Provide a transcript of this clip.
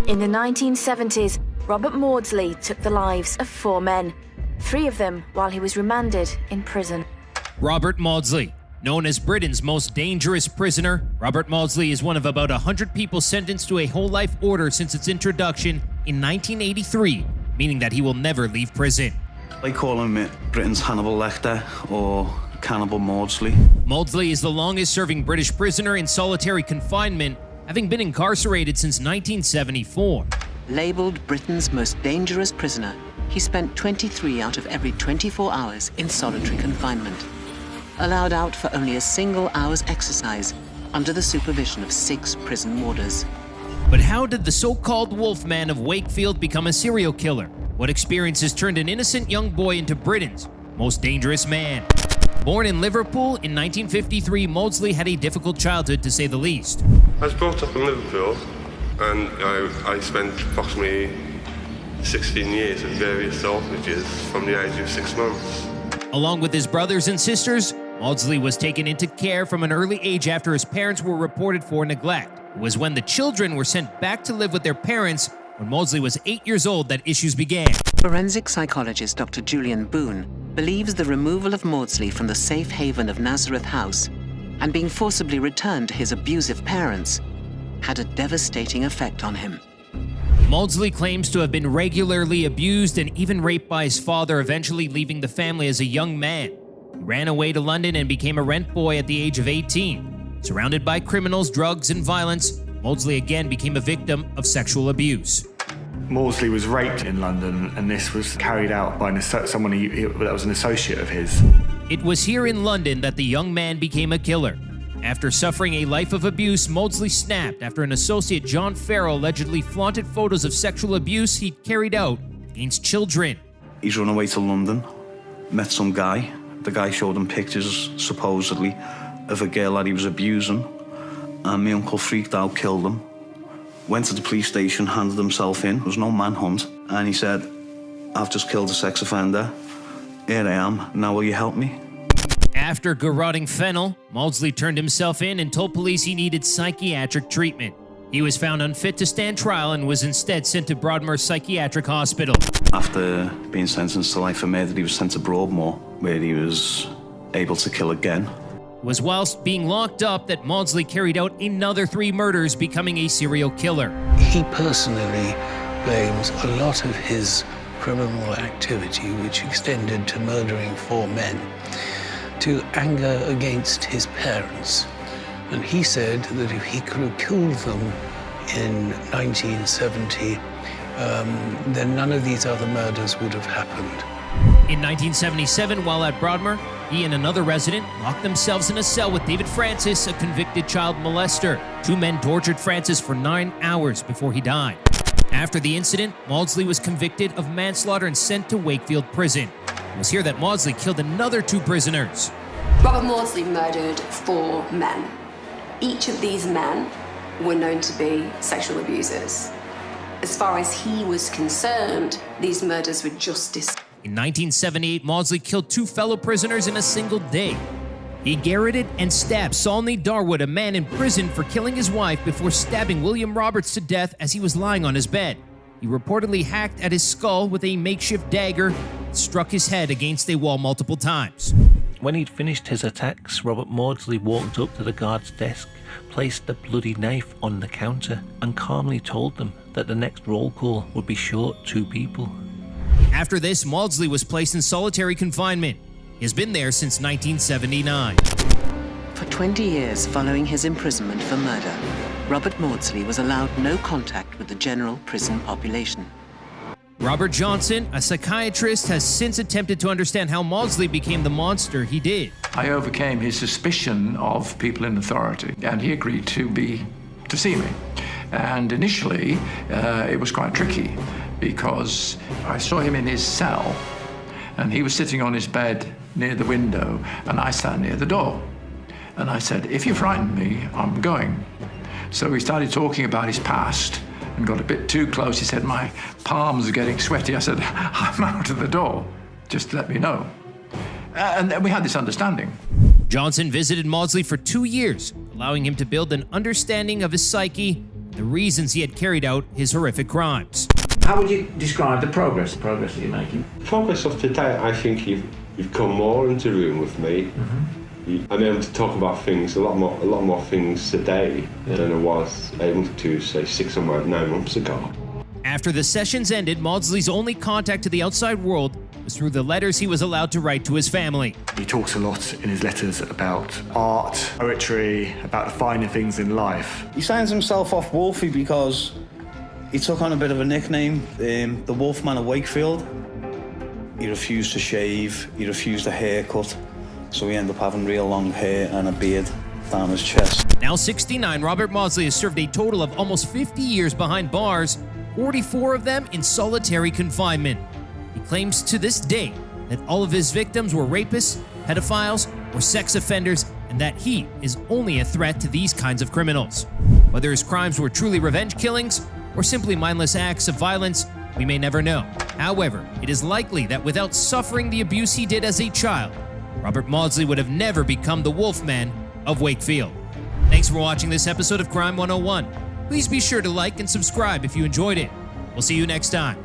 In the 1970s, Robert Maudsley took the lives of 4 men, 3 of them while he was remanded in prison. Robert Maudsley. Known as Britain's most dangerous prisoner, Robert Maudsley is one of about 100 people sentenced to a whole life order since its introduction in 1983, meaning that he will never leave prison. They call him Britain's Hannibal Lecter or Cannibal Maudsley. Maudsley is the longest-serving British prisoner in solitary confinement, having been incarcerated since 1974. Labeled Britain's most dangerous prisoner, he spent 23 out of every 24 hours in solitary confinement. Allowed out for only a single hour's exercise under the supervision of 6 prison warders. But how did the so-called Wolfman of Wakefield become a serial killer? What experiences turned an innocent young boy into Britain's most dangerous man? Born in Liverpool in 1953, Maudsley had a difficult childhood, to say the least. I was brought up in Liverpool, and I spent approximately 16 years in various orphanages from the age of 6 months. Along with his brothers and sisters, Maudsley was taken into care from an early age after his parents were reported for neglect. It was when the children were sent back to live with their parents when Maudsley was 8 years old that issues began. Forensic psychologist Dr. Julian Boone believes the removal of Maudsley from the safe haven of Nazareth House and being forcibly returned to his abusive parents had a devastating effect on him. Maudsley claims to have been regularly abused and even raped by his father, eventually leaving the family as a young man. He ran away to London and became a rent boy at the age of 18. Surrounded by criminals, drugs, and violence, Maudsley again became a victim of sexual abuse. Maudsley was raped in London, and this was carried out by someone that was an associate of his. It was here in London that the young man became a killer. After suffering a life of abuse, Maudsley snapped after an associate, John Farrell, allegedly flaunted photos of sexual abuse he'd carried out against children. He's run away to London, met some guy. The guy showed him pictures, supposedly, of a girl that he was abusing, and my uncle freaked out, killed him. Went to the police station, handed himself in. There was no manhunt, and he said, "I've just killed a sex offender. Here I am. Now will you help me?" After garroting fennel, Maudsley turned himself in and told police he needed psychiatric treatment. He was found unfit to stand trial and was instead sent to Broadmoor Psychiatric Hospital. After being sentenced to life for murder, he was sent to Broadmoor, where he was able to kill again. It was whilst being locked up that Maudsley carried out another 3 murders, becoming a serial killer. He personally blames a lot of his criminal activity, which extended to murdering 4 men, to anger against his parents. And he said that if he could have killed them in 1970, then none of these other murders would have happened. In 1977, while at Broadmoor, he and another resident locked themselves in a cell with David Francis, a convicted child molester. 2 men tortured Francis for 9 hours before he died. After the incident, Maudsley was convicted of manslaughter and sent to Wakefield Prison. It was here that Maudsley killed another 2 prisoners. Robert Maudsley murdered 4 men. Each of these men were known to be sexual abusers. As far as he was concerned, these murders were justice. In 1978, Maudsley killed 2 fellow prisoners in a single day. He garroted and stabbed Saulney Darwood, a man in prison for killing his wife, before stabbing William Roberts to death as he was lying on his bed. He reportedly hacked at his skull with a makeshift dagger and struck his head against a wall multiple times. When he'd finished his attacks, Robert Maudsley walked up to the guard's desk, placed the bloody knife on the counter, and calmly told them that the next roll call would be short 2 people. After this, Maudsley was placed in solitary confinement. He has been there since 1979. For 20 years following his imprisonment for murder, Robert Maudsley was allowed no contact with the general prison population. Robert Johnson, a psychiatrist, has since attempted to understand how Maudsley became the monster he did. I overcame his suspicion of people in authority, and he agreed to see me. And initially, it was quite tricky because I saw him in his cell, and he was sitting on his bed near the window, and I sat near the door. And I said, "If you frighten me, I'm going." So we started talking about his past and got a bit too close. He said, "My palms are getting sweaty." I said, "I'm out of the door. Just let me know." And then we had this understanding. Johnson visited Maudsley for 2 years, allowing him to build an understanding of his psyche, and the reasons he had carried out his horrific crimes. How would you describe the progress that you're making? Progress of today, I think you've come more into the room with me. I'm able to talk about things, a lot more things today than I was able to, say, 6 or 9 months ago. After the sessions ended, Maudsley's only contact to the outside world was through the letters he was allowed to write to his family. He talks a lot in his letters about art, poetry, about the finer things in life. He signs himself off Wolfie because he took on a bit of a nickname, the Wolfman of Wakefield. He refused to shave, he refused a haircut, so he ended up having real long hair and a beard down his chest. Now 69, Robert Maudsley has served a total of almost 50 years behind bars, 44 of them in solitary confinement. He claims to this day that all of his victims were rapists, pedophiles, or sex offenders, and that he is only a threat to these kinds of criminals. Whether his crimes were truly revenge killings or simply mindless acts of violence, we may never know. However, it is likely that without suffering the abuse he did as a child, Robert Maudsley would have never become the Wolfman of Wakefield. Thanks for watching this episode of Crime 101. Please be sure to like and subscribe if you enjoyed it. We'll see you next time.